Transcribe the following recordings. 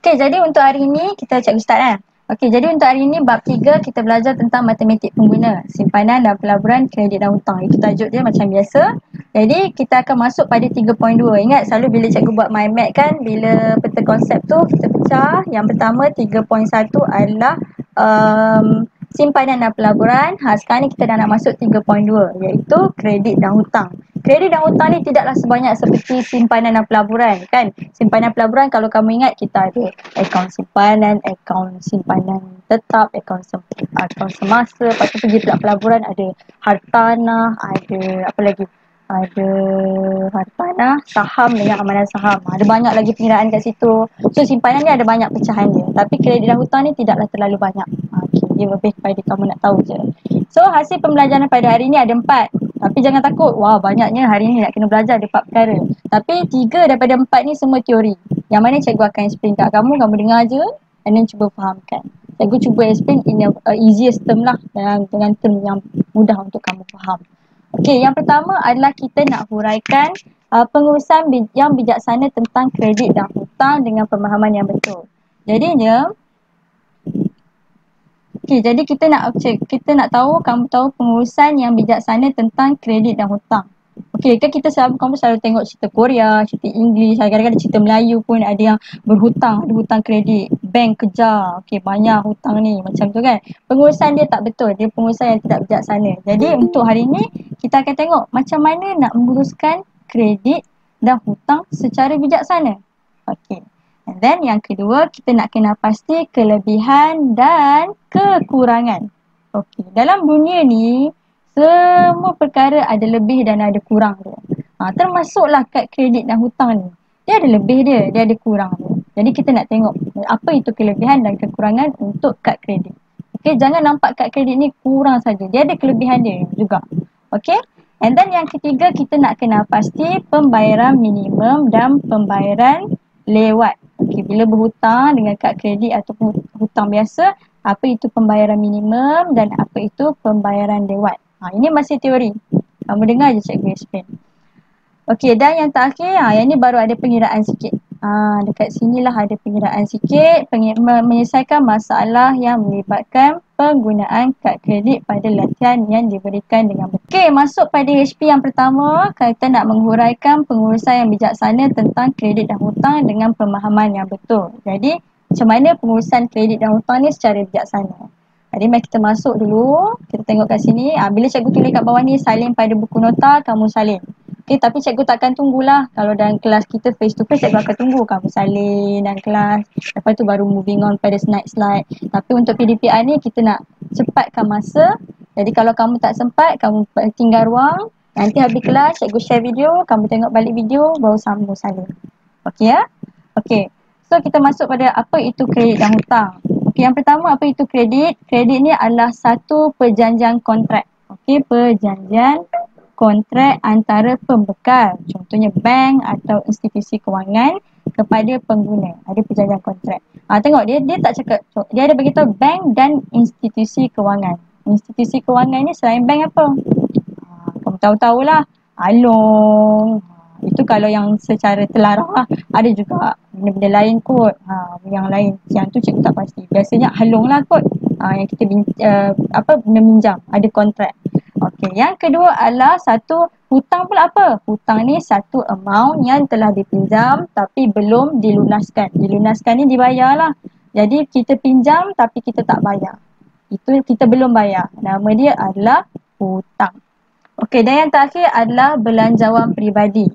Okey, jadi untuk hari ini kita cikgu start kan. Okey, jadi untuk hari ini bab 3 kita belajar tentang matematik pengguna, simpanan dan pelaburan kredit dan hutang. Itu tajuk dia macam biasa. Jadi kita akan masuk pada 3.2. Ingat selalu bila cikgu buat mind map kan, bila peta konsep tu kita pecah. Yang pertama 3.1 adalah simpanan dan pelaburan. Sekarang ni kita dah nak masuk 3.2 iaitu kredit dan hutang. Kredit dan hutang ni tidaklah sebanyak seperti simpanan dan pelaburan kan. Simpanan pelaburan kalau kamu ingat kita ada akaun simpanan tetap, akaun semasa. Lepas tu pergi pula pelaburan ada hartanah, ada apa lagi? Ada hartanah, saham dengan amanan saham. Ada banyak lagi pengiraan kat situ. So simpanan ni ada banyak pecahan dia. Tapi kredit dan hutang ni tidaklah terlalu banyak. Okay, dia lebih kepada kamu nak tahu je. So hasil pembelajaran pada hari ni ada 4. Tapi jangan takut, wah banyaknya hari ni nak kena belajar ada 4 perkara. Tapi 3 daripada 4 ni semua teori. Yang mana cikgu akan explain kat kamu dengar je and then cuba fahamkan. Cikgu cuba explain in a easiest term lah, dengan term yang mudah untuk kamu faham. Okey, yang pertama adalah kita nak huraikan pengurusan yang bijaksana tentang kredit dan hutang dengan pemahaman yang betul. Jadinya, okey, jadi kita nak tahu, kamu tahu pengurusan yang bijaksana tentang kredit dan hutang. Okey, kan kamu selalu tengok cerita Korea, cerita English, kadang-kadang cerita Melayu pun ada yang berhutang, ada hutang kredit, bank kejar, okey banyak hutang ni, macam tu kan. Pengurusan dia tak betul, dia pengurusan yang tidak bijaksana. Jadi untuk hari ni, kita akan tengok macam mana nak menguruskan kredit dan hutang secara bijaksana. Okey. And then yang kedua, kita nak kena pasti kelebihan dan kekurangan. Okey, dalam dunia ni, semua perkara ada lebih dan ada kurang dia. Termasuklah kad kredit dan hutang ni. Dia ada lebih dia ada kurang dia. Jadi kita nak tengok apa itu kelebihan dan kekurangan untuk kad kredit. Okey, jangan nampak kad kredit ni kurang saja. Dia ada kelebihan dia juga. Okey? And then yang ketiga, kita nak kena pasti pembayaran minimum dan pembayaran lewat. Okey, bila berhutang dengan kad kredit ataupun hutang biasa, apa itu pembayaran minimum dan apa itu pembayaran lewat. Ini masih teori. Kamu dengar je cikgu explain. Okey, dan yang terakhir, yang ni baru ada pengiraan sikit. Dekat sinilah ada pengiraan sikit. Menyelesaikan masalah yang melibatkan penggunaan kad kredit pada latihan yang diberikan dengan betul. Okey, masuk pada HP yang pertama. Kita nak menghuraikan pengurusan yang bijaksana tentang kredit dan hutang dengan pemahaman yang betul. Jadi, macam mana pengurusan kredit dan hutang ni secara bijaksana? Jadi mari kita masuk dulu. Kita tengok kat sini. Bila cikgu tulis kat bawah ni salin pada buku nota, kamu salin. Okey, tapi cikgu takkan tunggulah. Kalau dalam kelas kita face to face, cikgu akan tunggu kamu salin dalam kelas. Lepas tu baru moving on pada slide. Tapi untuk PDPR ni kita nak cepatkan masa. Jadi kalau kamu tak sempat, kamu tinggal ruang. Nanti habis kelas, cikgu share video, kamu tengok balik video, baru sambung salin. Okey ya? Okey. So kita masuk pada apa itu kredit dan hutang. Okey, yang pertama apa itu kredit? Kredit ni adalah satu perjanjian kontrak. Okey, perjanjian kontrak antara pembekal. Contohnya bank atau institusi kewangan kepada pengguna. Ada perjanjian kontrak. Tengok dia tak cakap, dia ada bagi tahu bank dan institusi kewangan. Institusi kewangan ni selain bank apa? Kamu tahu-tahulah. Along. Itu kalau yang secara terlarang lah. Ada juga benda-benda lain kot. Yang lain. Yang tu cikgu tak pasti. Biasanya halong lah kot. Yang kita meminjam. Ada kontrak. Okey. Yang kedua adalah satu hutang pula apa? Hutang ni satu amount yang telah dipinjam tapi belum dilunaskan. Dilunaskan ni dibayar lah. Jadi kita pinjam tapi kita tak bayar. Itu kita belum bayar. Nama dia adalah hutang. Okey, dan yang terakhir adalah belanjawan peribadi.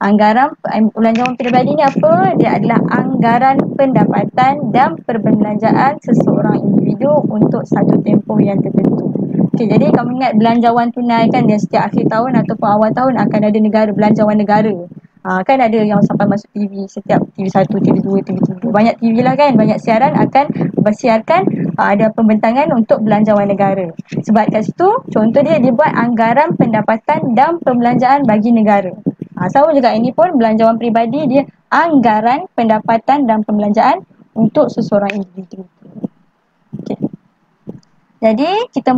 Belanjawan peribadi ni apa? Dia adalah anggaran pendapatan dan perbelanjaan seseorang individu untuk satu tempoh yang tertentu. Okey, jadi kamu ingat belanjawan tunai kan, dia setiap akhir tahun ataupun awal tahun akan ada belanjawan negara. Kan ada yang sampai masuk TV, setiap TV1, TV2, TV3. Banyak TV lah kan, banyak siaran akan bersiarkan ada pembentangan untuk belanjawan negara. Sebab kat situ, contoh dia buat anggaran pendapatan dan pembelanjaan bagi negara. Sama juga ini pun belanjawan peribadi, dia anggaran pendapatan dan pembelanjaan untuk seseorang individu. Okay. Jadi kita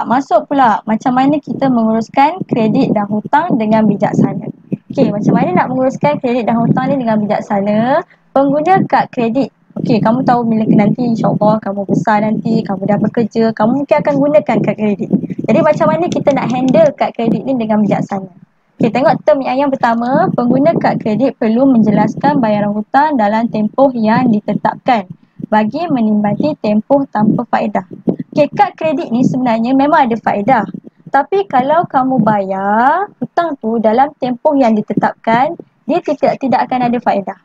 masuk pula macam mana kita menguruskan kredit dan hutang dengan bijaksana. Okey, macam mana nak menguruskan kredit dan hutang ni dengan bijaksana? Pengguna kad kredit. Okey, kamu tahu bila nanti insyaAllah kamu besar nanti, kamu dah bekerja, kamu mungkin akan gunakan kad kredit. Jadi macam mana kita nak handle kad kredit ni dengan bijaksana? Okey, tengok term yang pertama, pengguna kad kredit perlu menjelaskan bayaran hutang dalam tempoh yang ditetapkan bagi menikmati tempoh tanpa faedah. Okey, kad kredit ni sebenarnya memang ada faedah. Tapi kalau kamu bayar hutang tu dalam tempoh yang ditetapkan, dia tidak akan ada faedah.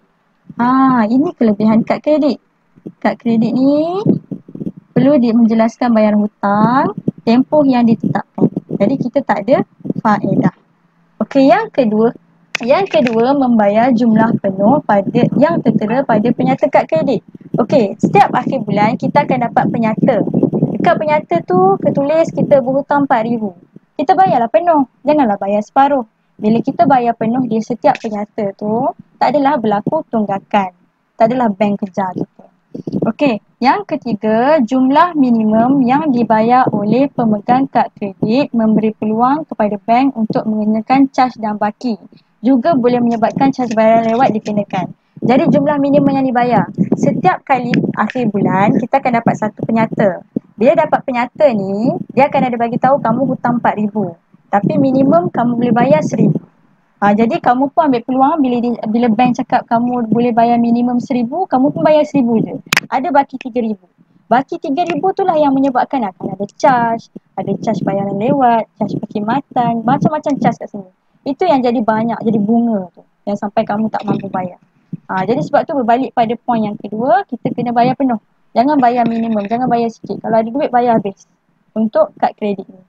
Ini kelebihan kad kredit. Kad kredit ni perlu menjelaskan bayaran hutang, tempoh yang ditetapkan. Jadi kita tak ada faedah. Okey, yang kedua membayar jumlah penuh pada yang tertera pada penyata kad kredit. Okey, setiap akhir bulan kita akan dapat penyata. Dekat penyata tu ketulis kita berhutang 4,000. Kita bayarlah penuh, janganlah bayar separuh. Bila kita bayar penuh di setiap penyata tu, tak adalah berlaku tunggakan. Tak adalah bank kejar kita. Okey, yang ketiga, jumlah minimum yang dibayar oleh pemegang kad kredit memberi peluang kepada bank untuk mengenakan caj dan baki. Juga boleh menyebabkan caj bayaran lewat dikenakan. Jadi jumlah minimum yang dibayar. Setiap kali akhir bulan, kita akan dapat satu penyata. Bila dapat penyata ni, dia akan ada bagi tahu kamu hutang 4,000. Tapi minimum kamu boleh bayar 1,000. Jadi kamu pun ambil peluang bila bank cakap kamu boleh bayar minimum 1,000, kamu pun bayar 1,000 je. Ada baki 3,000. Baki 3,000 tu lah yang menyebabkan akan ada caj bayaran lewat, caj perkhidmatan, macam-macam caj kat sini. Itu yang jadi banyak, jadi bunga tu. Yang sampai kamu tak mampu bayar. Jadi sebab tu berbalik pada poin yang kedua, kita kena bayar penuh. Jangan bayar minimum, jangan bayar sikit. Kalau ada duit, bayar habis untuk kad kredit ni.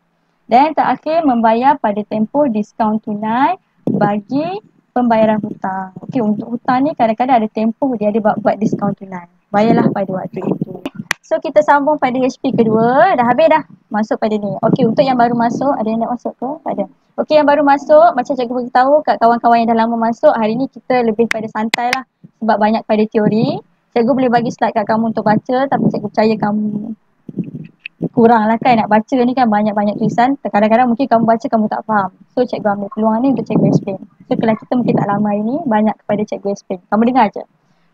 Dan yang terakhir, membayar pada tempoh diskaun tunai bagi pembayaran hutang. Okey, untuk hutang ni kadang-kadang ada tempoh dia ada buat diskaun tunai. Bayarlah pada waktu itu. So kita sambung pada HP kedua. Dah habis dah. Masuk pada ni. Okey, untuk yang baru masuk, ada yang nak masuk ke? Tak ada. Okey, yang baru masuk, macam cikgu beritahu kat kawan-kawan yang dah lama masuk, hari ni kita lebih pada santai lah. Sebab banyak pada teori. Cikgu boleh bagi slide kat kamu untuk baca, tapi cikgu percaya kamu kurang lah kan nak baca ni kan banyak-banyak tulisan. Kadang-kadang mungkin kamu baca kamu tak faham. So cikgu ambil peluang ni untuk cikgu explain. So kelas kita mungkin tak lama ini banyak kepada cikgu explain. Kamu dengar je.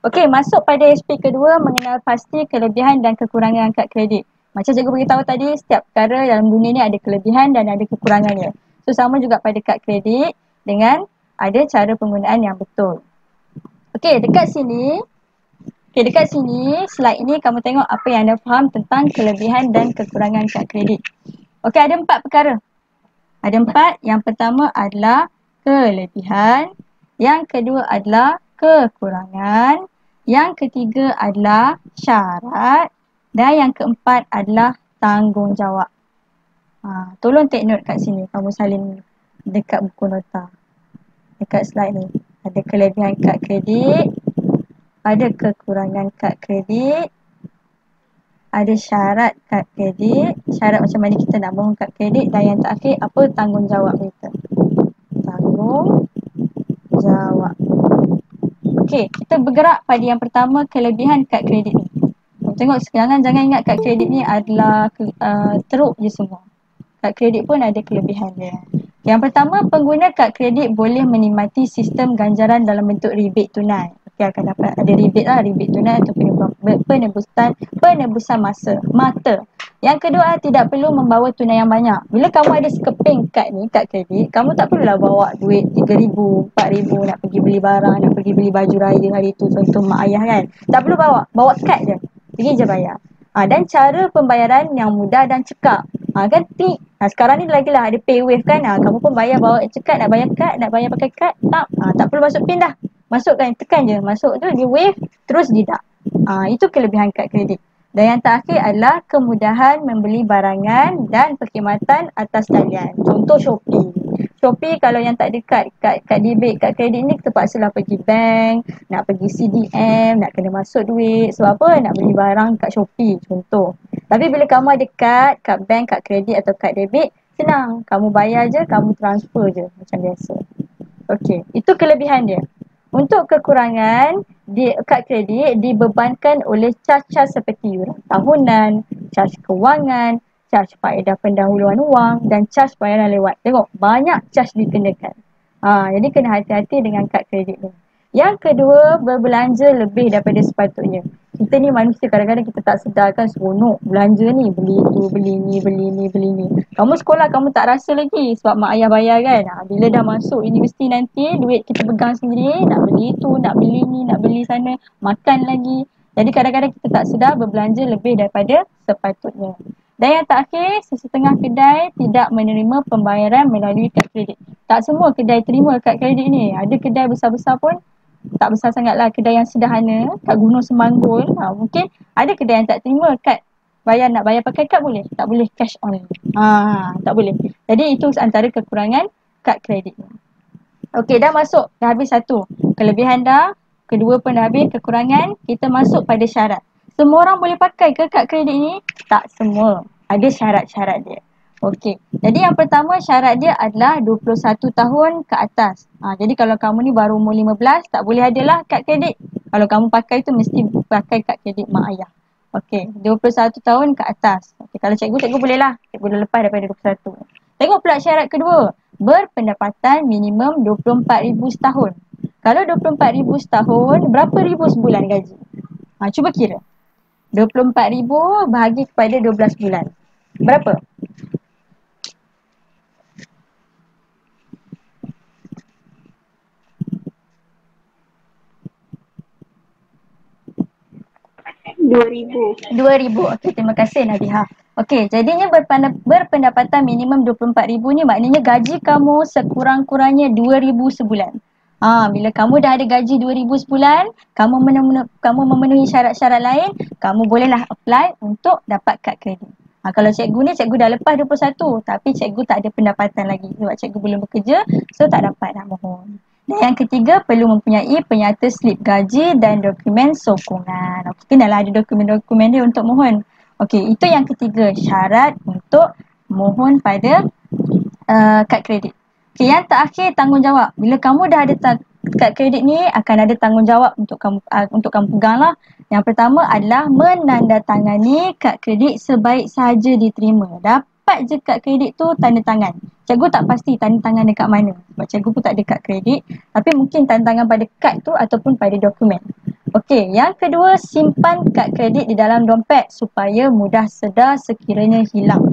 Okey, masuk pada SP kedua, mengenal pasti kelebihan dan kekurangan kad kredit. Macam cikgu beritahu tadi, setiap perkara dalam dunia ni ada kelebihan dan ada kekurangannya. So sama juga pada kad kredit dengan ada cara penggunaan yang betul. Okey, dekat sini slide ini kamu tengok apa yang anda faham tentang kelebihan dan kekurangan kad kredit. Okey, ada 4 perkara. Ada 4. Yang pertama adalah kelebihan. Yang kedua adalah kekurangan. Yang ketiga adalah syarat. Dan yang keempat adalah tanggungjawab. Tolong take note kat sini. Kamu salin dekat buku nota. Dekat slide ni. Ada kelebihan kad kredit. Ada kekurangan kad kredit, ada syarat kad kredit, syarat macam mana kita nak mohon kad kredit, dan yang terakhir apa tanggungjawab kita. Tanggungjawab. Okey, kita bergerak pada yang pertama, kelebihan kad kredit ni. Tengok jangan ingat kad kredit ni adalah teruk je semua. Kad kredit pun ada kelebihan dia. Yang pertama, pengguna kad kredit boleh menikmati sistem ganjaran dalam bentuk rebate tunai. Okey, akan dapat ada rebate tunai atau penebusan mata. Yang kedua, tidak perlu membawa tunai yang banyak. Bila kamu ada sekeping kad kredit, kamu tak perlulah bawa duit 3,000, 4,000 nak pergi beli barang, nak pergi beli baju raya hari tu, contoh mak ayah kan. Tak perlu bawa kad je. Pergi je bayar. Dan cara pembayaran yang mudah dan cekap. Kan sekarang ni lagi lah ada PayWave kan. Kamu pun bayar bawa cekap, nak bayar kad, nak bayar pakai kad, tak perlu masuk PIN dah. Masukkan, tekan je. Masuk tu dia wave, terus deduct. Itu kelebihan kad kredit. Dan yang terakhir adalah kemudahan membeli barangan dan perkhidmatan atas talian. Contoh Shopee. Shopee kalau yang tak ada kad debit, kad kredit ni terpaksalah pergi bank, nak pergi CDM, nak kena masuk duit. Sebab apa? Nak beli barang kat Shopee contoh. Tapi bila kamu ada kad bank, kad kredit atau kad debit, senang. Kamu bayar je, kamu transfer je macam biasa. Okey, itu kelebihan dia. Untuk kekurangan, kad kredit dibebankan oleh caj-caj seperti yuran tahunan, caj kewangan, caj faedah pendahuluan wang dan caj bayaran lewat. Tengok, banyak caj dikenakan. Jadi kena hati-hati dengan kad kredit ni. Yang kedua, berbelanja lebih daripada sepatutnya. Kita ni manusia kadang-kadang kita tak sedar kan seronok belanja ni. Beli tu, beli ni, beli ni, beli ni. Kamu sekolah kamu tak rasa lagi sebab mak ayah bayar kan. Bila dah masuk universiti nanti duit kita pegang sendiri. Nak beli tu, nak beli ni, nak beli sana. Makan lagi. Jadi kadang-kadang kita tak sedar berbelanja lebih daripada sepatutnya. Dan yang terakhir, sesetengah kedai tidak menerima pembayaran melalui kad kredit. Tak semua kedai terima kad kredit ni. Ada kedai besar-besar pun tak besar sangat lah, kedai yang sederhana kat Gunung Semanggul. Mungkin ada kedai yang tak terima kad nak bayar pakai kad boleh, tak boleh cash only. Tak boleh. Jadi itu antara kekurangan kad kredit ni. Okey, dah masuk, dah habis satu. Kelebihan dah, kedua pun dah habis, kekurangan. Kita masuk pada syarat. Semua orang boleh pakai ke kad kredit ni? Tak semua. Ada syarat-syarat dia. Okey. Jadi yang pertama syarat dia adalah 21 tahun ke atas. Jadi kalau kamu ni baru umur 15, tak boleh adalah kad kredit. Kalau kamu pakai tu mesti pakai kad kredit mak ayah. Okey, 21 tahun ke atas. Okey, kalau cikgu boleh lah. Cikgu dah lepas daripada 21. Tengok pula syarat kedua. Berpendapatan minimum 24,000 setahun. Kalau 24,000 setahun, berapa ribu sebulan gaji? Cuba kira. 24,000 bahagi kepada 12 bulan. Berapa? RM2,000. Okey, terima kasih Nabiha. Okey, jadinya berpendapatan minimum 24,000 ni maknanya gaji kamu sekurang-kurangnya 2,000 sebulan. Bila kamu dah ada gaji 2,000 sebulan, kamu memenuhi syarat-syarat lain, kamu bolehlah apply untuk dapat kad kredit. Kalau cikgu ni, cikgu dah lepas 21 tapi cikgu tak ada pendapatan lagi sebab cikgu belum bekerja, so tak dapat nak mohon. Dan yang ketiga, perlu mempunyai penyata slip gaji dan dokumen sokongan. Kenalah ada dokumen-dokumen dia untuk mohon. Okey, itu yang ketiga, syarat untuk mohon pada kad kredit. Okey, yang terakhir, tanggungjawab. Bila kamu dah ada kad kredit ni, akan ada tanggungjawab untuk kamu pegang lah. Yang pertama adalah menandatangani kad kredit sebaik sahaja diterima. Dapat je kad kredit tu tanda tangan. Cikgu tak pasti tanda tangan dekat mana. Sebab cikgu pun tak ada kad kredit. Tapi mungkin tanda tangan pada kad tu ataupun pada dokumen. Okey, yang kedua, simpan kad kredit di dalam dompet supaya mudah sedar sekiranya hilang.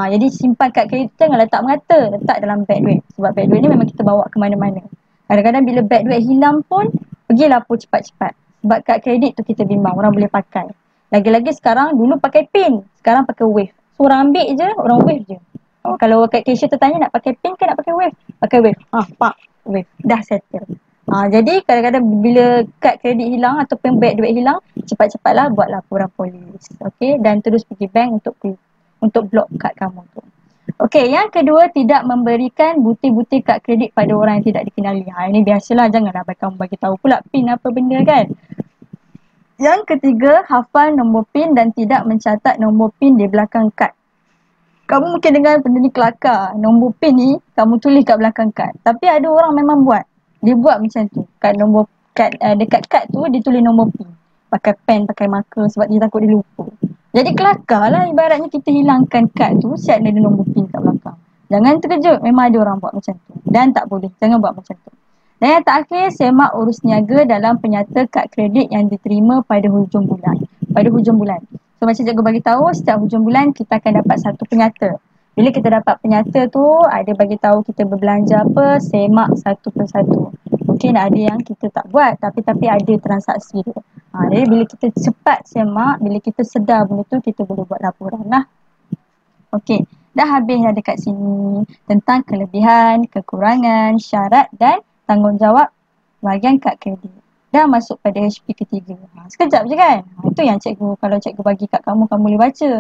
Jadi simpan kad kredit tu jangan letak merata, letak dalam beg duit. Sebab beg duit ni memang kita bawa ke mana-mana. Kadang-kadang bila beg duit hilang pun, pergi lapor cepat-cepat. Sebab kad kredit tu kita bimbang, orang boleh pakai. Lagi-lagi sekarang, dulu pakai pin, sekarang pakai wave. So orang ambil je, orang wave je. Kalau kat cashier tertanya nak pakai pin ke nak pakai wave? Pakai wave. Wave. Dah settle. Jadi kadang-kadang bila kad kredit hilang ataupun beg duit hilang, cepat-cepatlah buat laporan polis. Okey, dan terus pergi bank untuk block kad kamu tu. Okey, yang kedua, tidak memberikan butir-butir kad kredit pada orang yang tidak dikenali. Ini biasalah, janganlah kamu bagi tahu pula pin apa benda kan. Yang ketiga, hafal nombor pin dan tidak mencatat nombor pin di belakang kad. Kamu mungkin dengar benda ni kelakar. Nombor pin ni kamu tulis kat belakang kad. Tapi ada orang memang buat. Dia buat macam tu. Dekat kad tu dia tulis nombor pin. Pakai pen, pakai marker sebab dia takut dia lupa. Jadi kelakar lah ibaratnya kita hilangkan kad tu, siap ada nombor pin kat belakang. Jangan terkejut, memang ada orang buat macam tu. Dan tak boleh, jangan buat macam tu. Dan yang terakhir, semak urus niaga dalam penyata kad kredit yang diterima pada hujung bulan. So macam cikgu bagi tahu, setiap hujung bulan kita akan dapat satu penyata. Bila kita dapat penyata tu, ada bagi tahu kita berbelanja apa, semak satu persatu. Mungkin ada yang kita tak buat tapi ada transaksi dia. Jadi bila kita cepat semak, bila kita sedar benda tu, kita boleh buat laporan lah. Okey, dah habis dah dekat sini tentang kelebihan, kekurangan, syarat dan tanggungjawab bahagian kad kredit. Dah masuk pada HP ketiga. Sekejap je kan? Itu yang cikgu, kalau cikgu bagi kat kamu, kamu boleh baca.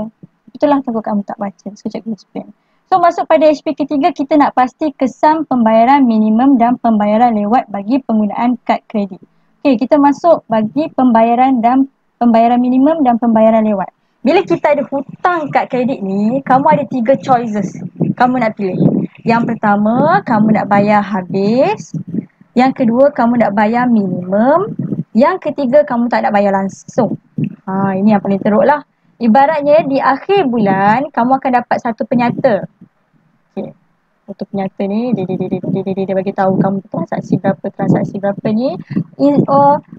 Itulah takut kamu tak baca. So cikgu explain. So masuk pada HP ketiga, kita nak pasti kesan pembayaran minimum dan pembayaran lewat bagi penggunaan kad kredit. Okey, kita masuk bagi pembayaran minimum dan pembayaran lewat. Bila kita ada hutang kad kredit ni, kamu ada 3 choices. Kamu nak pilih. Yang pertama, kamu nak bayar habis. Yang kedua, kamu nak bayar minimum. Yang ketiga, kamu tak nak bayar langsung. Ini yang paling teruk lah. Ibaratnya di akhir bulan, kamu akan dapat satu penyata. Okay. Satu penyata ni, dia bagi tahu kamu transaksi berapa ni.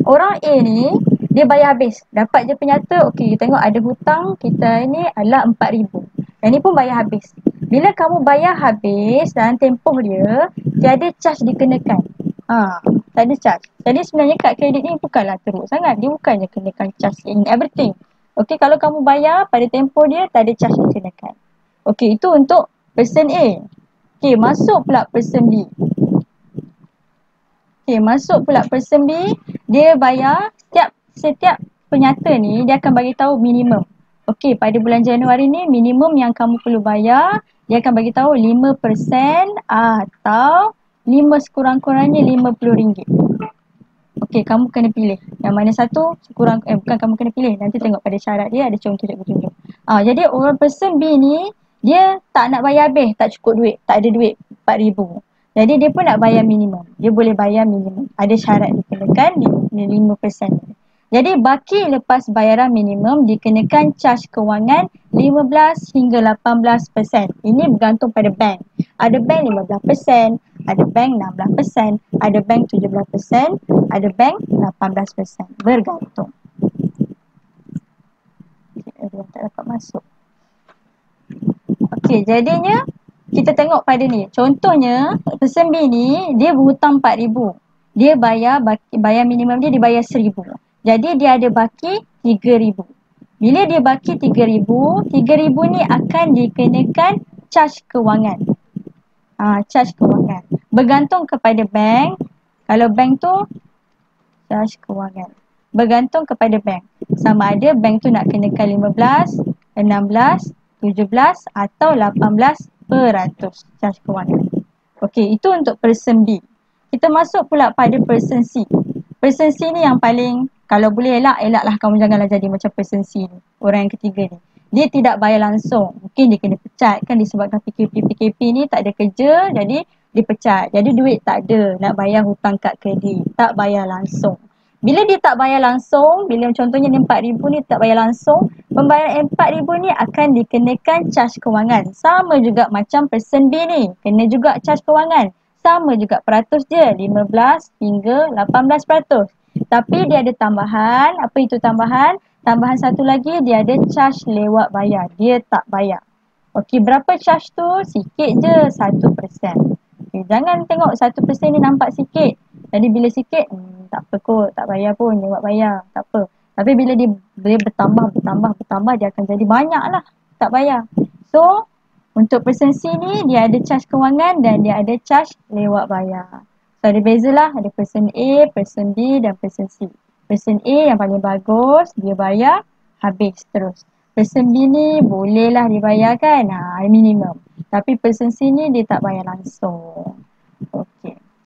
Orang A ni, Dia bayar habis. Dapat je penyata, okey, tengok ada hutang kita ini adalah 4,000. Yang ni pun bayar habis. Bila kamu bayar habis dalam tempoh dia, tiada charge dikenakan. Tak ada charge. Jadi sebenarnya kad kredit ni bukanlah teruk sangat. Dia bukannya kenakan charge in everything. Okey, kalau kamu bayar pada tempoh dia, tak ada charge dikenakan. Okey, itu untuk person A. Okey, masuk pula person B. Okey, masuk pula person B, dia bayar setiap penyata ni dia akan bagi tahu minimum. Okey, pada bulan Januari ni minimum yang kamu perlu bayar, dia akan bagi tahu 5% atau 5 sekurang-kurangnya RM50. Okey, kamu kena pilih. Yang mana satu bukan kamu kena pilih. Nanti tengok pada syarat dia ada contoh cikgu tunjuk. Jadi orang person B ni dia tak nak bayar habis, tak cukup duit, tak ada duit 4,000. Jadi dia pun nak bayar minimum. Dia boleh bayar minimum. Ada syarat dikenakan 5%. Jadi baki lepas bayaran minimum dikenakan caj kewangan 15 hingga 18%. Ini bergantung pada bank. Ada bank 15%, ada bank 16%, ada bank 17%, ada bank 18%. Bergantung. Ada yang tak dapat masuk. Okey, jadinya kita tengok pada ni. Contohnya, person B ni dia berhutang 4,000. Dia bayar minimum dia bayar 1,000. Jadi dia ada baki 3,000. Bila dia baki 3,000, 3,000 ni akan dikenakan caj kewangan. Caj kewangan. Bergantung kepada bank. Kalau bank tu caj kewangan. Bergantung kepada bank. Sama ada bank tu nak kenakan 15, 16, 17 atau 18% caj kewangan. Okey, itu untuk person B. Kita masuk pula pada person C. Person C ni yang paling, kalau boleh elaklah kamu janganlah jadi macam person C ni. Orang yang ketiga ni. Dia tidak bayar langsung. Mungkin dia kena pecat kan disebabkan PKP ni tak ada kerja, jadi dipecat. Jadi duit tak ada nak bayar hutang kad kredit. Tak bayar langsung. Bila dia tak bayar langsung, bila contohnya ni 4,000 ni tak bayar langsung, pembayaran 4,000 ni akan dikenakan caj kewangan. Sama juga macam person B ni. Kena juga caj kewangan. Sama juga peratus dia, 15 hingga 18%. Tapi dia ada tambahan. Apa itu tambahan? Tambahan satu lagi, dia ada caj lewat bayar. Dia tak bayar. Okey, berapa caj tu? Sikit je, 1%. Okay, jangan tengok 1% ni nampak sikit. Jadi bila sikit, tak apa kot, tak bayar pun, lewat bayar, tak apa. Tapi bila dia bertambah, dia akan jadi banyak lah, tak bayar. So, untuk person C ni, dia ada caj kewangan dan dia ada caj lewat bayar. So, ada bezalah, ada person A, person B dan person C. Person A yang paling bagus, dia bayar habis terus. Person B ni bolehlah dibayarkan, minimum. Tapi person C ni dia tak bayar langsung.